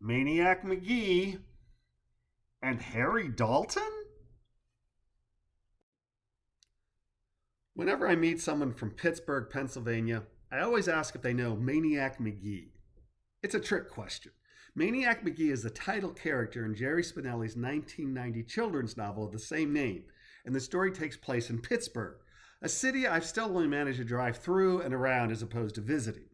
Maniac McGee, and Harry Dalton? Whenever I meet someone from Pittsburgh, Pennsylvania, I always ask if they know Maniac McGee. It's a trick question. Maniac McGee is the title character in Jerry Spinelli's 1990 children's novel of the same name, and the story takes place in Pittsburgh, a city I've still only managed to drive through and around as opposed to visiting.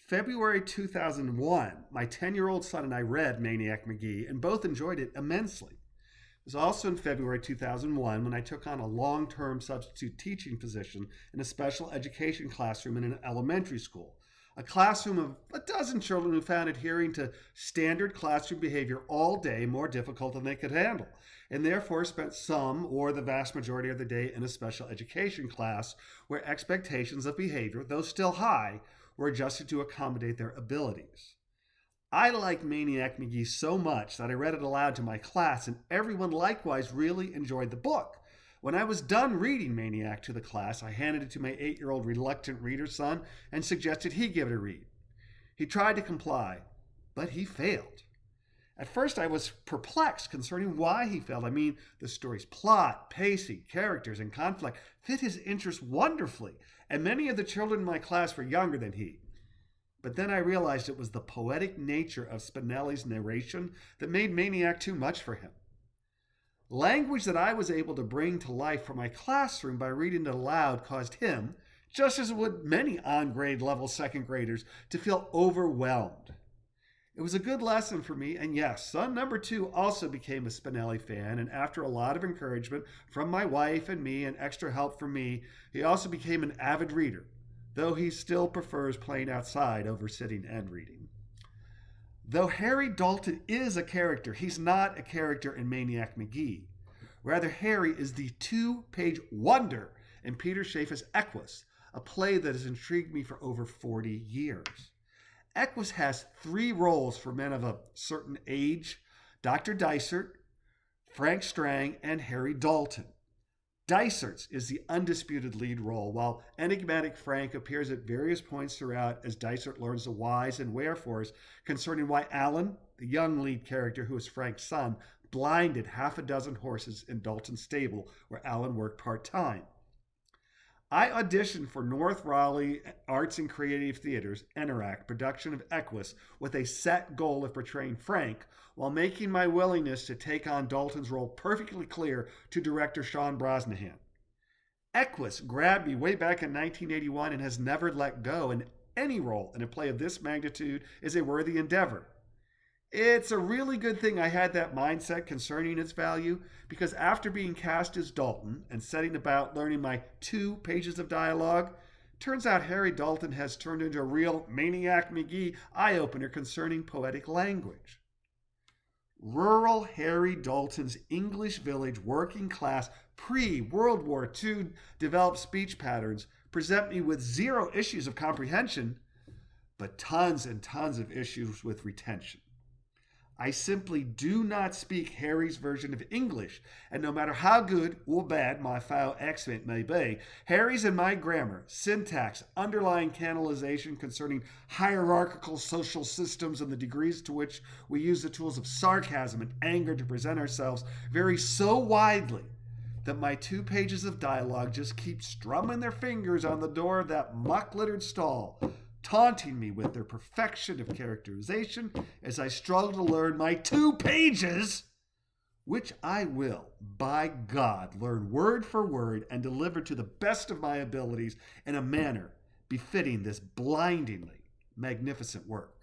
February 2001, my 10-year-old son and I read Maniac McGee and both enjoyed it immensely. It was also in February 2001 when I took on a long-term substitute teaching position in a special education classroom in an elementary school, a classroom of a dozen children who found adhering to standard classroom behavior all day more difficult than they could handle, and therefore spent some or the vast majority of the day in a special education class where expectations of behavior, though still high, were adjusted to accommodate their abilities. I liked Maniac McGee so much that I read it aloud to my class, and everyone likewise really enjoyed the book. When I was done reading Maniac to the class, I handed it to my 8-year-old reluctant reader son and suggested he give it a read. He tried to comply, but he failed. At first, I was perplexed concerning why he failed. I mean, the story's plot, pacing, characters, and conflict fit his interests wonderfully, and many of the children in my class were younger than he. But then I realized it was the poetic nature of Spinelli's narration that made Maniac too much for him. Language that I was able to bring to life for my classroom by reading it aloud caused him, just as it would many on-grade level second graders, to feel overwhelmed. It was a good lesson for me, and yes, son number 2 also became a Spinelli fan, and after a lot of encouragement from my wife and me and extra help from me, he also became an avid reader, though he still prefers playing outside over sitting and reading. Though Harry Dalton is a character, he's not a character in Maniac McGee. Rather, Harry is the 2-page wonder in Peter Shaffer's Equus, a play that has intrigued me for over 40 years. Equus has 3 roles for men of a certain age: Dr. Dysart, Frank Strang, and Harry Dalton. Dysert's is the undisputed lead role, while enigmatic Frank appears at various points throughout as Dysart learns the whys and wherefores concerning why Alan, the young lead character who is Frank's son, blinded half a dozen horses in Dalton's stable where Alan worked part-time. I auditioned for North Raleigh Arts and Creative Theater's ENERAC production of Equus with a set goal of portraying Frank, while making my willingness to take on Dalton's role perfectly clear to director Sean Brosnahan. Equus grabbed me way back in 1981 and has never let go, and any role in a play of this magnitude is a worthy endeavor. It's a really good thing I had that mindset concerning its value, because after being cast as Dalton and setting about learning my 2 pages of dialogue, turns out Harry Dalton has turned into a real Maniac McGee eye-opener concerning poetic language. Rural Harry Dalton's English village working class pre-World War II developed speech patterns present me with 0 issues of comprehension, but tons and tons of issues with retention. I simply do not speak Harry's version of English, and no matter how good or bad my foul accent may be, Harry's and my grammar, syntax, underlying canalization concerning hierarchical social systems and the degrees to which we use the tools of sarcasm and anger to present ourselves vary so widely that my 2 pages of dialogue just keep strumming their fingers on the door of that muck-littered stall, taunting me with their perfection of characterization as I struggle to learn my 2 pages, which I will, by God, learn word for word and deliver to the best of my abilities in a manner befitting this blindingly magnificent work.